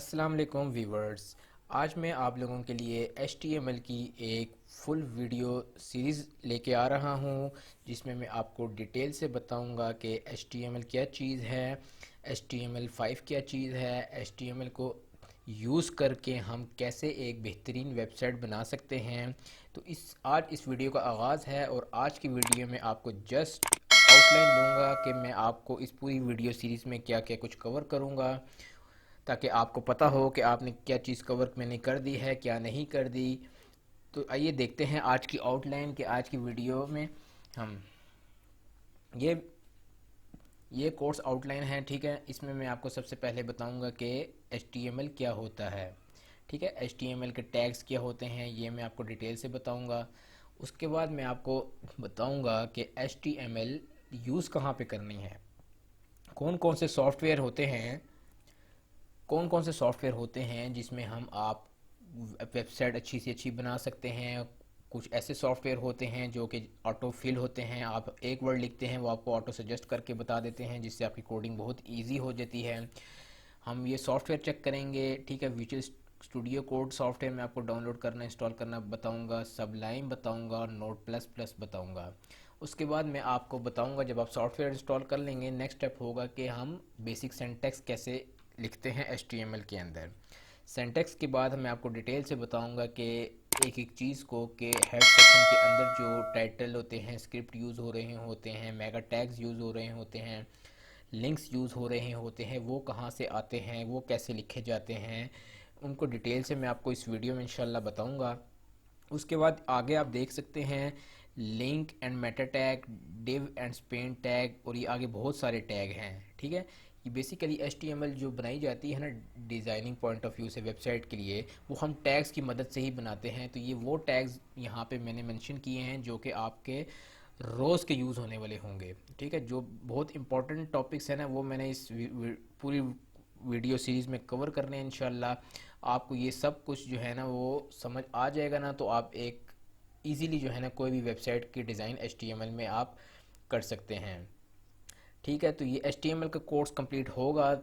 अस्सलाम वालेकुम व्यूवर्स। आज मैं आप लोगों के लिए HTML की एक फुल वीडियो सीरीज़ लेके आ रहा हूँ, जिसमें मैं आपको डिटेल से बताऊँगा कि HTML क्या चीज़ है, HTML5 क्या चीज़ है, HTML को यूज़ करके हम कैसे एक बेहतरीन वेबसाइट बना सकते हैं। तो आज इस वीडियो का आगाज़ है और आज की वीडियो में आपको जस्ट आउटलाइन दूंगा कि मैं आपको इस पूरी वीडियो सीरीज़ में क्या क्या कुछ कवर करूँगा, ताकि आपको पता हो कि आपने क्या चीज़ कवर मैंने कर दी है, क्या नहीं कर दी। तो आइए देखते हैं आज की आउटलाइन के आज की वीडियो में हम ये ये कोर्स आउटलाइन है। ठीक है, इसमें मैं आपको सबसे पहले बताऊंगा कि HTML क्या होता है। ठीक है, HTML के टैग्स क्या होते हैं ये मैं आपको डिटेल से बताऊंगा। उसके बाद मैं आपको बताऊंगा कि HTML यूज़ कहाँ पे करनी है, कौन कौन से सॉफ्टवेयर होते हैं, कौन कौन से सॉफ्टवेयर होते हैं जिसमें हम आप वेबसाइट अच्छी से अच्छी बना सकते हैं। कुछ ऐसे सॉफ्टवेयर होते हैं जो कि ऑटो फिल होते हैं, आप एक वर्ड लिखते हैं वो आपको ऑटो सजेस्ट करके बता देते हैं, जिससे आपकी कोडिंग बहुत इजी हो जाती है। हम ये सॉफ्टवेयर चेक करेंगे। ठीक है, विजुअल स्टूडियो कोड सॉफ्टवेयर मैं आपको डाउनलोड करना इंस्टॉल करना बताऊंगा, सबलाइम बताऊंगा और नोट प्लस प्लस बताऊंगा। उसके बाद मैं आपको बताऊंगा जब आप सॉफ्टवेयर इंस्टॉल कर लेंगे, नेक्स्ट स्टेप होगा कि हम बेसिक सिंटैक्स कैसे लिखते हैं HTML के अंदर। सिंटैक्स के बाद मैं आपको डिटेल से बताऊंगा कि एक एक चीज़ को कि हेड सेक्शन के अंदर जो टाइटल होते हैं, स्क्रिप्ट यूज़ हो रहे होते हैं, मेगा टैग्स यूज़ हो रहे होते हैं, लिंक्स यूज़ हो रहे होते हैं, वो कहाँ से आते हैं, वो कैसे लिखे जाते हैं, उनको डिटेल से मैं आपको इस वीडियो में इंशाल्लाह बताऊंगा। उसके बाद आगे आप देख सकते हैं link and Meta tag, div and Spain tag, और ये आगे बहुत सारे टैग हैं। ठीक है, ये बेसिकली HTML जो बनाई जाती है ना डिज़ाइनिंग पॉइंट ऑफ व्यू से वेबसाइट के लिए, वो हम टैग्स की मदद से ही बनाते हैं। तो ये वो टैग्स यहाँ पे मैंने मेंशन किए हैं जो कि आपके रोज़ के यूज़ होने वाले होंगे। ठीक है, जो बहुत इंपॉर्टेंट टॉपिक्स हैं ना वो मैंने इस पूरी वीडियो सीरीज़ में कवर करने हैं इंशाल्लाह। आपको ये सब कुछ जो है ना वो समझ आ जाएगा ना, तो आप एक इजीली जो है ना कोई भी वेबसाइट की डिज़ाइन HTML में आप कर सकते हैं। ठीक है, तो ये HTML का कोर्स कंप्लीट होगा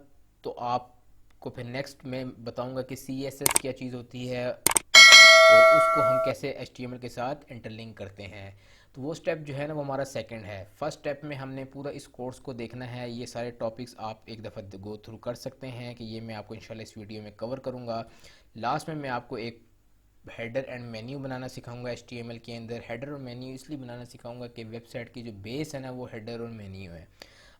तो आपको फिर नेक्स्ट मैं बताऊंगा कि CSS क्या चीज़ होती है और उसको हम कैसे HTML के साथ इंटरलिंक करते हैं। तो वो स्टेप जो है ना वो हमारा सेकंड है। फर्स्ट स्टेप में हमने पूरा इस कोर्स को देखना है। ये सारे टॉपिक्स आप एक दफ़ा गो थ्रू कर सकते हैं कि ये मैं आपको इंशाल्लाह इस वीडियो में कवर करूँगा। लास्ट में मैं आपको एक हेडर एंड मेन्यू बनाना सिखाऊंगा HTML के अंदर। हेडर और मेन्यू इसलिए बनाना सिखाऊंगा कि वेबसाइट की जो बेस है ना वो हेडर और मेन्यू है।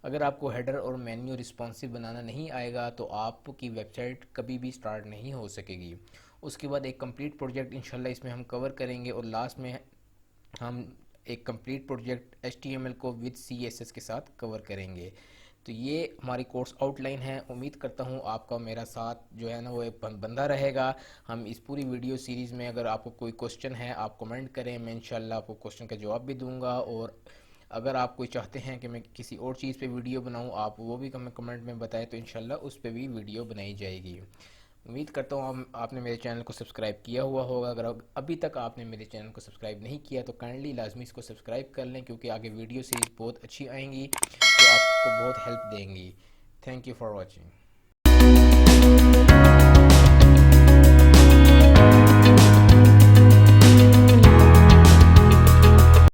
अगर आपको हेडर और मेन्यू रिस्पॉन्सिव बनाना नहीं आएगा तो आपकी वेबसाइट कभी भी स्टार्ट नहीं हो सकेगी। उसके बाद एक कंप्लीट प्रोजेक्ट इंशाल्लाह इसमें हम कवर करेंगे और लास्ट में हम एक कंप्लीट प्रोजेक्ट HTML को विद CSS के साथ कवर करेंगे। तो ये हमारी कोर्स आउटलाइन है। उम्मीद करता हूँ आपका मेरा साथ जो है ना वो एक बंदा रहेगा। हम इस पूरी वीडियो सीरीज़ में अगर आपको कोई क्वेश्चन है आप कमेंट करें, मैं इंशाल्लाह आपको क्वेश्चन का जवाब भी दूंगा। और अगर आप कोई चाहते हैं कि मैं किसी और चीज़ पे वीडियो बनाऊं, आप वो भी हमें कमेंट में बताएं, तो इंशाल्लाह उस पे भी वीडियो बनाई जाएगी। उम्मीद करता हूँ आपने मेरे चैनल को सब्सक्राइब किया हुआ होगा। अगर अभी तक आपने मेरे चैनल को सब्सक्राइब नहीं किया तो काइंडली लाजमी इसको सब्सक्राइब कर लें, क्योंकि आगे वीडियो सीरीज़ बहुत अच्छी आएंगी जो आपको बहुत हेल्प देंगी। Thank you for watching.